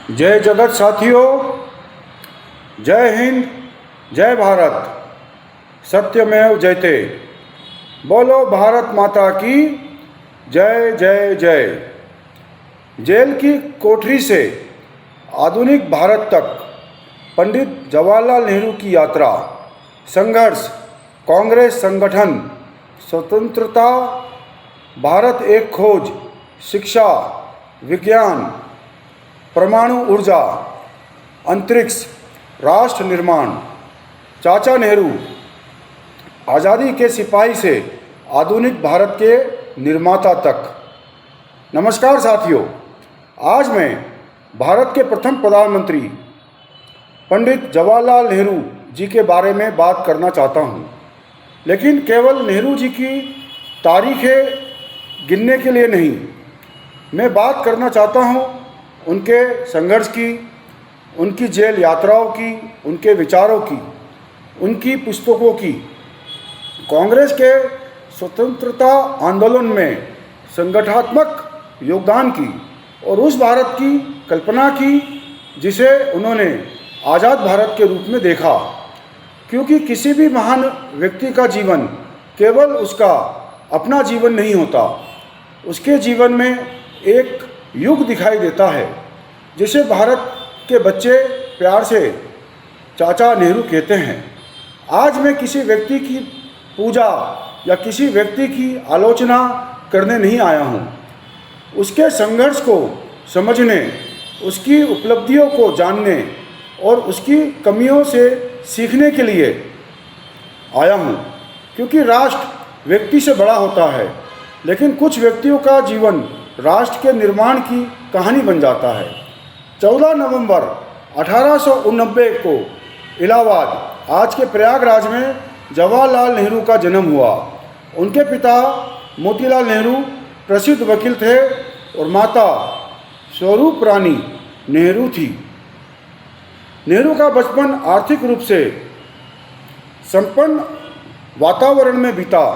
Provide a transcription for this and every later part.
जय जगत साथियों, जय हिंद, जय भारत। सत्यमेव जयते। बोलो भारत माता की जय जय जय। जेल की कोठरी से आधुनिक भारत तक पंडित जवाहरलाल नेहरू की यात्रा, संघर्ष, कांग्रेस संगठन, स्वतंत्रता, भारत एक खोज, शिक्षा, विज्ञान, परमाणु ऊर्जा, अंतरिक्ष, राष्ट्र निर्माण। चाचा नेहरू आज़ादी के सिपाही से आधुनिक भारत के निर्माता तक। नमस्कार साथियों, आज मैं भारत के प्रथम प्रधानमंत्री पंडित जवाहरलाल नेहरू जी के बारे में बात करना चाहता हूँ, लेकिन केवल नेहरू जी की तारीखें गिनने के लिए नहीं। मैं बात करना चाहता हूँ उनके संघर्ष की, उनकी जेल यात्राओं की, उनके विचारों की, उनकी पुस्तकों की, कांग्रेस के स्वतंत्रता आंदोलन में संगठनात्मक योगदान की और उस भारत की कल्पना की जिसे उन्होंने आज़ाद भारत के रूप में देखा। क्योंकि किसी भी महान व्यक्ति का जीवन केवल उसका अपना जीवन नहीं होता, उसके जीवन में एक युग दिखाई देता है जिसे भारत के बच्चे प्यार से चाचा नेहरू कहते हैं। आज मैं किसी व्यक्ति की पूजा या किसी व्यक्ति की आलोचना करने नहीं आया हूँ। उसके संघर्ष को समझने, उसकी उपलब्धियों को जानने और उसकी कमियों से सीखने के लिए आया हूँ। क्योंकि राष्ट्र व्यक्ति से बड़ा होता है, लेकिन कुछ व्यक्तियों का जीवन राष्ट्र के निर्माण की कहानी बन जाता है। 14 नवंबर 1889 को इलाहाबाद, आज के प्रयागराज में जवाहरलाल नेहरू का जन्म हुआ। उनके पिता मोतीलाल नेहरू प्रसिद्ध वकील थे और माता स्वरूप रानी नेहरू थी। नेहरू का बचपन आर्थिक रूप से संपन्न वातावरण में बीता।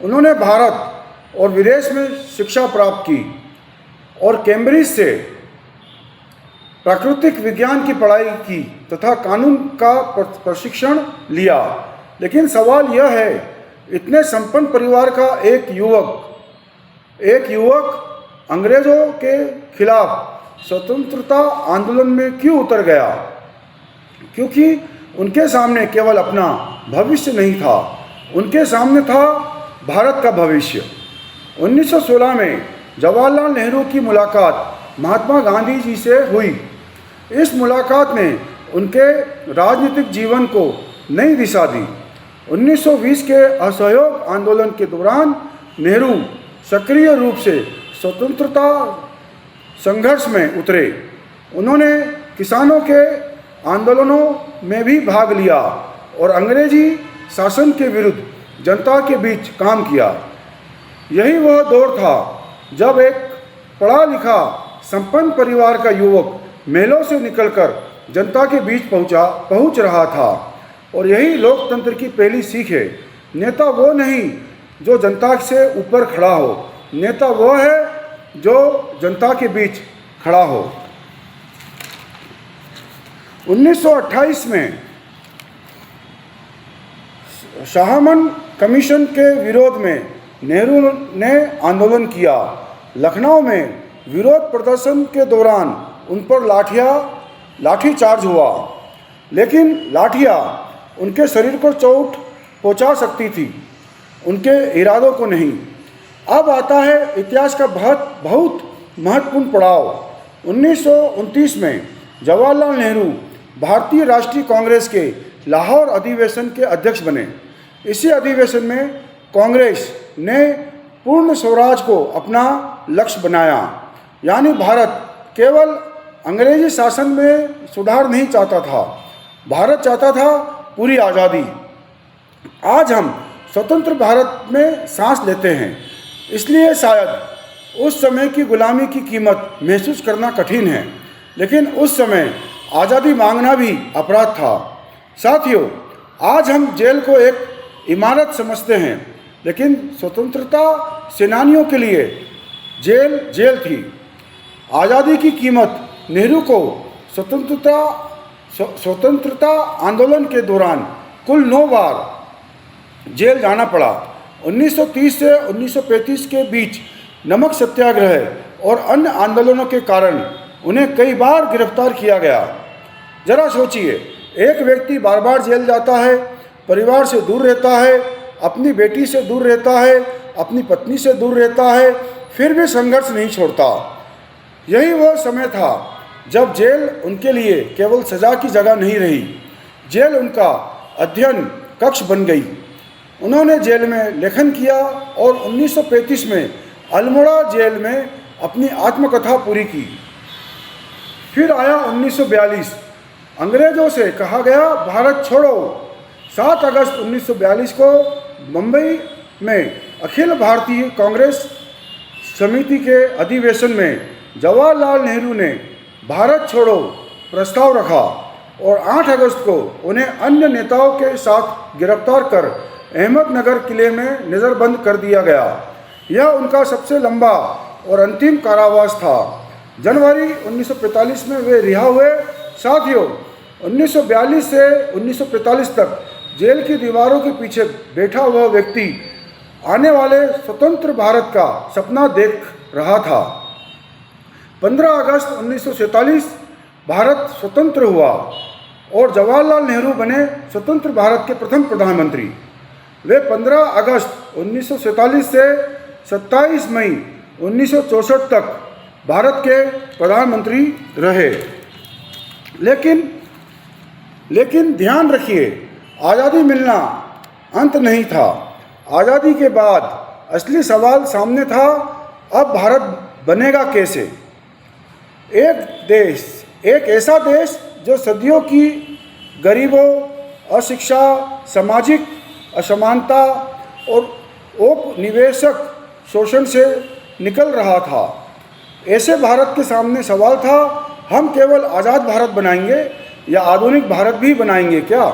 उन्होंने भारत और विदेश में शिक्षा प्राप्त की और कैम्ब्रिज से प्राकृतिक विज्ञान की पढ़ाई की तथा कानून का प्रशिक्षण लिया। लेकिन सवाल यह है, इतने संपन्न परिवार का एक युवक अंग्रेज़ों के खिलाफ स्वतंत्रता आंदोलन में क्यों उतर गया? क्योंकि उनके सामने केवल अपना भविष्य नहीं था, उनके सामने था भारत का भविष्य। 1916 में जवाहरलाल नेहरू की मुलाकात महात्मा गांधी जी से हुई। इस मुलाकात ने उनके राजनीतिक जीवन को नई दिशा दी। 1920 के असहयोग आंदोलन के दौरान नेहरू सक्रिय रूप से स्वतंत्रता संघर्ष में उतरे। उन्होंने किसानों के आंदोलनों में भी भाग लिया और अंग्रेजी शासन के विरुद्ध जनता के बीच काम किया। यही वह दौर था जब एक पढ़ा लिखा संपन्न परिवार का युवक महलों से निकलकर जनता के बीच पहुंच रहा था। और यही लोकतंत्र की पहली सीख है। नेता वो नहीं जो जनता से ऊपर खड़ा हो, नेता वो है जो जनता के बीच खड़ा हो। 1928 में शाहमन कमीशन के विरोध में नेहरू ने आंदोलन किया। लखनऊ में विरोध प्रदर्शन के दौरान उन पर लाठीचार्ज हुआ, लेकिन लाठियाँ उनके शरीर को चोट पहुंचा सकती थी, उनके इरादों को नहीं। अब आता है इतिहास का बहुत महत्वपूर्ण पड़ाव। 1929 में जवाहरलाल नेहरू भारतीय राष्ट्रीय कांग्रेस के लाहौर अधिवेशन के अध्यक्ष बने। इसी अधिवेशन में कांग्रेस ने पूर्ण स्वराज को अपना लक्ष्य बनाया। यानी भारत केवल अंग्रेजी शासन में सुधार नहीं चाहता था, भारत चाहता था पूरी आज़ादी। आज हम स्वतंत्र भारत में सांस लेते हैं, इसलिए शायद उस समय की गुलामी की कीमत महसूस करना कठिन है, लेकिन उस समय आज़ादी मांगना भी अपराध था। साथियों, आज हम जेल को एक इमारत समझते हैं, लेकिन स्वतंत्रता सेनानियों के लिए जेल थी। आज़ादी की कीमत नेहरू को स्वतंत्रता आंदोलन के दौरान कुल 9 बार जेल जाना पड़ा। 1930 से 1935 के बीच नमक सत्याग्रह और अन्य आंदोलनों के कारण उन्हें कई बार गिरफ्तार किया गया। जरा सोचिए, एक व्यक्ति बार बार जेल जाता है, परिवार से दूर रहता है, अपनी बेटी से दूर रहता है, अपनी पत्नी से दूर रहता है, फिर भी संघर्ष नहीं छोड़ता। यही वह समय था जब जेल उनके लिए केवल सज़ा की जगह नहीं रही, जेल उनका अध्ययन कक्ष बन गई। उन्होंने जेल में लेखन किया और 1935 में अल्मोड़ा जेल में अपनी आत्मकथा पूरी की। फिर आया 1942, अंग्रेज़ों से कहा गया भारत छोड़ो। 7 अगस्त 1942 को मुंबई में अखिल भारतीय कांग्रेस समिति के अधिवेशन में जवाहरलाल नेहरू ने भारत छोड़ो प्रस्ताव रखा और 8 अगस्त को उन्हें अन्य नेताओं के साथ गिरफ्तार कर अहमदनगर किले में नज़रबंद कर दिया गया। यह उनका सबसे लंबा और अंतिम कारावास था। जनवरी 1945 में वे रिहा हुए। साथियों, 1942 से 1945 तक जेल की दीवारों के पीछे बैठा हुआ व्यक्ति आने वाले स्वतंत्र भारत का सपना देख रहा था। 15 अगस्त 1947 भारत स्वतंत्र हुआ और जवाहरलाल नेहरू बने स्वतंत्र भारत के प्रथम प्रधानमंत्री। वे 15 अगस्त 1947 से 27 मई 1964 तक भारत के प्रधानमंत्री रहे। लेकिन ध्यान रखिए, आज़ादी मिलना अंत नहीं था। आज़ादी के बाद असली सवाल सामने था, अब भारत बनेगा कैसे? एक ऐसा देश जो सदियों की गरीबों, अशिक्षा, सामाजिक असमानता और औपनिवेशिक शोषण से निकल रहा था। ऐसे भारत के सामने सवाल था, हम केवल आज़ाद भारत बनाएंगे या आधुनिक भारत भी बनाएंगे क्या?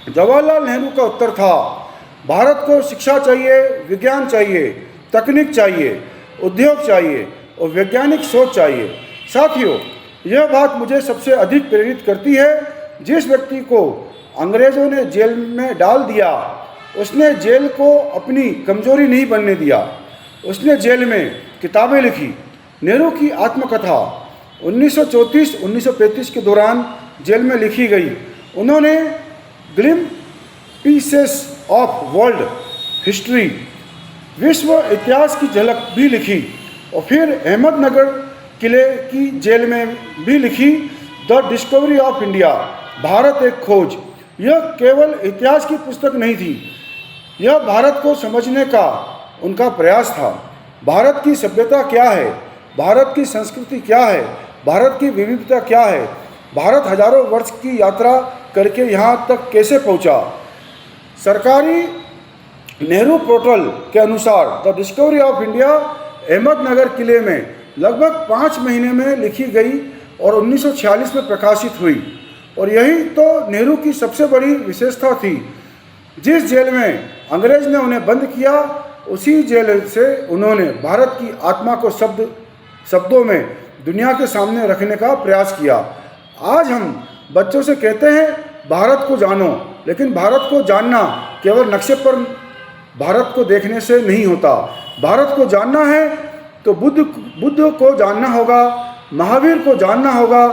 जवाहरलाल नेहरू का उत्तर था, भारत को शिक्षा चाहिए, विज्ञान चाहिए, तकनीक चाहिए, उद्योग चाहिए और वैज्ञानिक सोच चाहिए। साथियों, यह बात मुझे सबसे अधिक प्रेरित करती है। जिस व्यक्ति को अंग्रेज़ों ने जेल में डाल दिया, उसने जेल को अपनी कमजोरी नहीं बनने दिया। उसने जेल में किताबें लिखी। नेहरू की आत्मकथा 1934-1935 के दौरान जेल में लिखी गई। उन्होंने ग्लिम्पसेस ऑफ वर्ल्ड हिस्ट्री, विश्व इतिहास की झलक भी लिखी और फिर अहमदनगर किले की जेल में भी लिखी, the discovery of India, Bharat एक खोज। यह केवल इतिहास की पुस्तक नहीं थी, यह भारत को समझने का उनका प्रयास था। भारत की सभ्यता क्या है, भारत की संस्कृति क्या है, भारत की विविधता क्या है, भारत हजारों वर्ष की यात्रा करके यहाँ तक कैसे पहुँचा। सरकारी नेहरू पोर्टल के अनुसार the discovery of India Ahmednagar किले में लगभग 5 महीने में लिखी गई और 1946 में प्रकाशित हुई। और यही तो नेहरू की सबसे बड़ी विशेषता थी। जिस जेल में अंग्रेज़ ने उन्हें बंद किया, उसी जेल से उन्होंने भारत की आत्मा को शब्दों में दुनिया के सामने रखने का प्रयास किया। आज हम बच्चों से कहते हैं भारत को जानो, लेकिन भारत को जानना केवल नक्शे पर भारत को देखने से नहीं होता। भारत को जानना है तो बुद्ध को जानना होगा, महावीर को जानना होगा,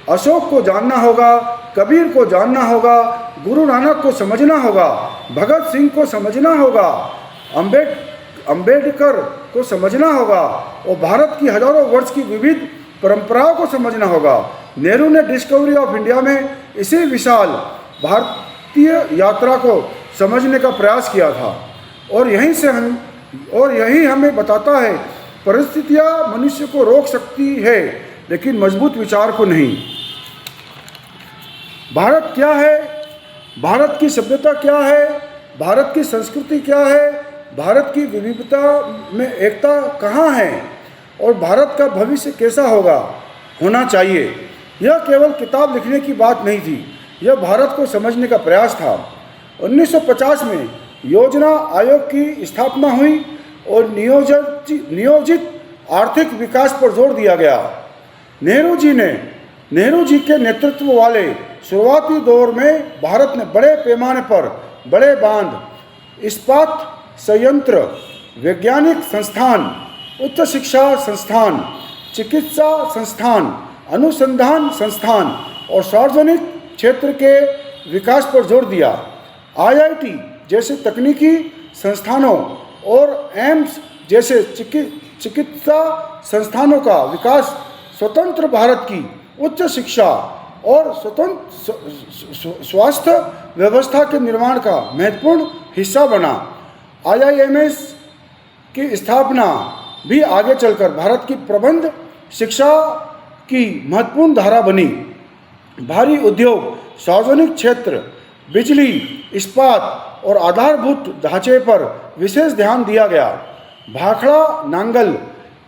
अशोक को जानना होगा, कबीर को जानना होगा, गुरु नानक को समझना होगा, भगत सिंह को समझना होगा, अम्बेडकर को समझना होगा और भारत की हजारों वर्ष की विविध परंपराओं को समझना होगा। नेहरू ने डिस्कवरी ऑफ इंडिया में इसी विशाल भारतीय यात्रा को समझने का प्रयास किया था। और यही हमें बताता है, परिस्थितियाँ मनुष्य को रोक सकती है लेकिन मजबूत विचार को नहीं। भारत क्या है, भारत की सभ्यता क्या है, भारत की संस्कृति क्या है, भारत की विविधता में एकता कहाँ है और भारत का भविष्य कैसा होना चाहिए। यह केवल किताब लिखने की बात नहीं थी, यह भारत को समझने का प्रयास था। 1950 में योजना आयोग की स्थापना हुई और नियोजित आर्थिक विकास पर जोर दिया गया। नेहरू जी के नेतृत्व वाले शुरुआती दौर में भारत ने बड़े पैमाने पर बड़े बांध, इस्पात संयंत्र, वैज्ञानिक संस्थान, उच्च शिक्षा संस्थान, चिकित्सा संस्थान, अनुसंधान संस्थान और सार्वजनिक क्षेत्र के विकास पर जोर दिया। IIT जैसे तकनीकी संस्थानों और एम्स जैसे चिकित्सा संस्थानों का विकास स्वतंत्र भारत की उच्च शिक्षा और स्वतंत्र स्वास्थ्य व्यवस्था के निर्माण का महत्वपूर्ण हिस्सा बना। IIMS की स्थापना भी आगे चलकर भारत की प्रबंध शिक्षा की महत्वपूर्ण धारा बनी। भारी उद्योग, सार्वजनिक क्षेत्र, बिजली, इस्पात और आधारभूत ढांचे पर विशेष ध्यान दिया गया। भाखड़ा नांगल,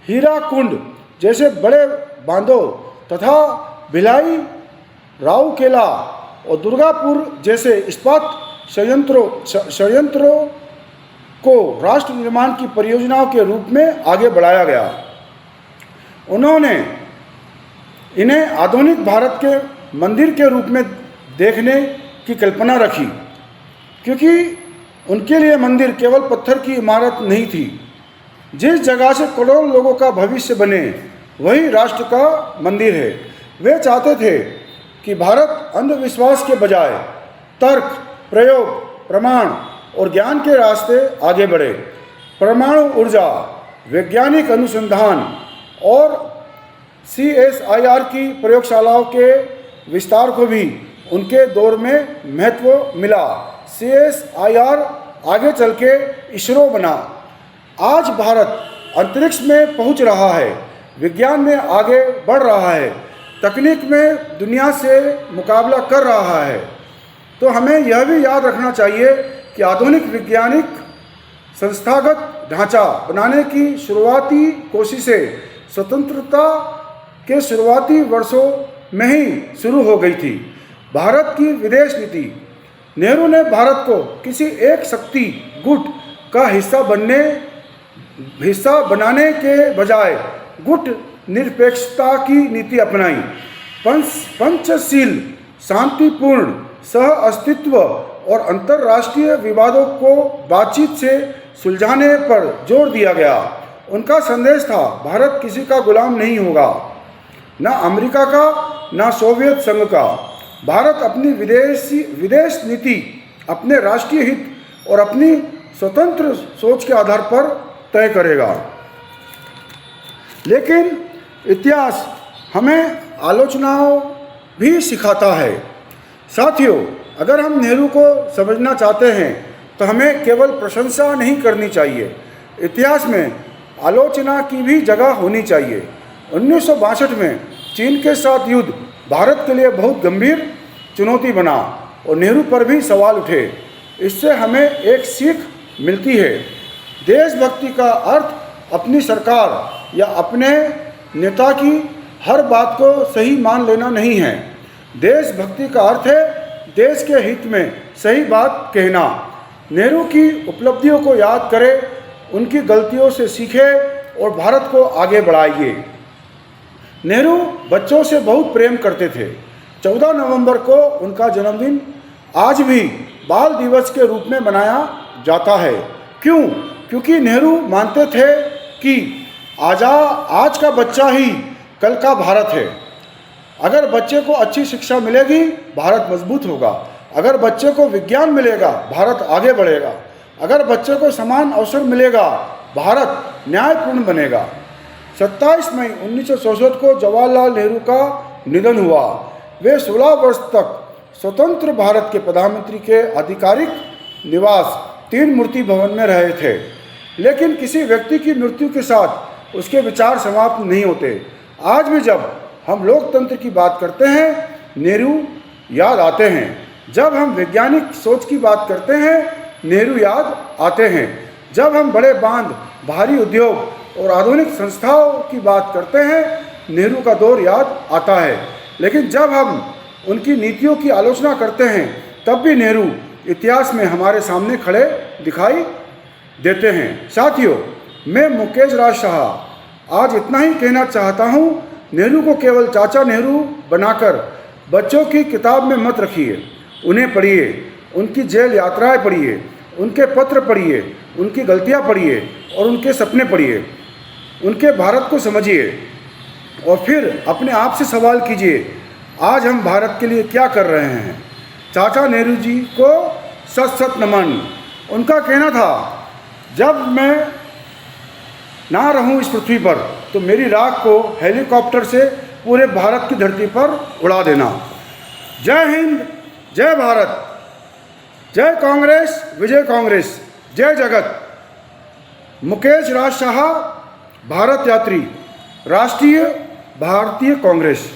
हीराकुंड जैसे बड़े बांधों तथा भिलाई, राउरकेला और दुर्गापुर जैसे इस्पात संयंत्रों को राष्ट्र निर्माण की परियोजनाओं के रूप में आगे बढ़ाया गया। उन्होंने इन्हें आधुनिक भारत के मंदिर के रूप में देखने की कल्पना रखी, क्योंकि उनके लिए मंदिर केवल पत्थर की इमारत नहीं थी। जिस जगह से करोड़ों लोगों का भविष्य बने वही राष्ट्र का मंदिर है। वे चाहते थे कि भारत अंधविश्वास के बजाय तर्क, प्रयोग, प्रमाण और ज्ञान के रास्ते आगे बढ़े। परमाणु ऊर्जा, वैज्ञानिक अनुसंधान और CSIR की प्रयोगशालाओं के विस्तार को भी उनके दौर में महत्व मिला। CSIR आगे चल के ISRO बना। आज भारत अंतरिक्ष में पहुंच रहा है, विज्ञान में आगे बढ़ रहा है, तकनीक में दुनिया से मुकाबला कर रहा है। तो हमें यह भी याद रखना चाहिए कि आधुनिक वैज्ञानिक संस्थागत ढांचा बनाने की शुरुआती कोशिशें स्वतंत्रता के शुरुआती वर्षों में ही शुरू हो गई थी। भारत की विदेश नीति, नेहरू ने भारत को किसी एक शक्ति गुट का हिस्सा बनाने के बजाय गुट निरपेक्षता की नीति अपनाई। पंचशील, शांतिपूर्ण सह अस्तित्व और अंतर्राष्ट्रीय विवादों को बातचीत से सुलझाने पर जोर दिया गया। उनका संदेश था, भारत किसी का गुलाम नहीं होगा, न अमेरिका का न सोवियत संघ का। भारत अपनी विदेश नीति अपने राष्ट्रीय हित और अपनी स्वतंत्र सोच के आधार पर तय करेगा। लेकिन इतिहास हमें आलोचनाओं भी सिखाता है। साथियों, अगर हम नेहरू को समझना चाहते हैं तो हमें केवल प्रशंसा नहीं करनी चाहिए, इतिहास में आलोचना की भी जगह होनी चाहिए। 1962 में चीन के साथ युद्ध भारत के लिए बहुत गंभीर चुनौती बना और नेहरू पर भी सवाल उठे। इससे हमें एक सीख मिलती है। देशभक्ति का अर्थ अपनी सरकार या अपने नेता की हर बात को सही मान लेना नहीं है। देशभक्ति का अर्थ है देश के हित में सही बात कहना। नेहरू की उपलब्धियों को याद करें, उनकी गलतियों से सीखें और भारत को आगे बढ़ाइए। नेहरू बच्चों से बहुत प्रेम करते थे। 14 नवंबर को उनका जन्मदिन आज भी बाल दिवस के रूप में मनाया जाता है। क्यों? क्योंकि नेहरू मानते थे कि आज का बच्चा ही कल का भारत है। अगर बच्चे को अच्छी शिक्षा मिलेगी, भारत मजबूत होगा। अगर बच्चे को विज्ञान मिलेगा, भारत आगे बढ़ेगा। अगर बच्चे को समान अवसर मिलेगा, भारत न्यायपूर्ण बनेगा। 27 मई 1964 को जवाहरलाल नेहरू का निधन हुआ। वे 16 वर्ष तक स्वतंत्र भारत के प्रधानमंत्री के आधिकारिक निवास तीन मूर्ति भवन में रहे थे। लेकिन किसी व्यक्ति की मृत्यु के साथ उसके विचार समाप्त नहीं होते। आज भी जब हम लोकतंत्र की बात करते हैं, नेहरू याद आते हैं। जब हम वैज्ञानिक सोच की बात करते हैं, नेहरू याद आते हैं। जब हम बड़े बांध, भारी उद्योग और आधुनिक संस्थाओं की बात करते हैं, नेहरू का दौर याद आता है। लेकिन जब हम उनकी नीतियों की आलोचना करते हैं, तब भी नेहरू इतिहास में हमारे सामने खड़े दिखाई देते हैं। साथियों, मैं मुकेश राज शाह आज इतना ही कहना चाहता हूँ नेहरू को केवल चाचा नेहरू बनाकर बच्चों की किताब में मत रखिए। उन्हें पढ़िए, उनकी जेल यात्राएं पढ़िए, उनके पत्र पढ़िए, उनकी गलतियां पढ़िए और उनके सपने पढ़िए। उनके भारत को समझिए और फिर अपने आप से सवाल कीजिए, आज हम भारत के लिए क्या कर रहे हैं। चाचा नेहरू जी को सत सत नमन। उनका कहना था, जब मैं ना रहूं इस पृथ्वी पर तो मेरी राख को हेलीकॉप्टर से पूरे भारत की धरती पर उड़ा देना। जय हिंद, जय भारत, जय कांग्रेस, विजय कांग्रेस, जय जगत। मुकेश राज शाह, भारत यात्री, राष्ट्रीय भारतीय कांग्रेस।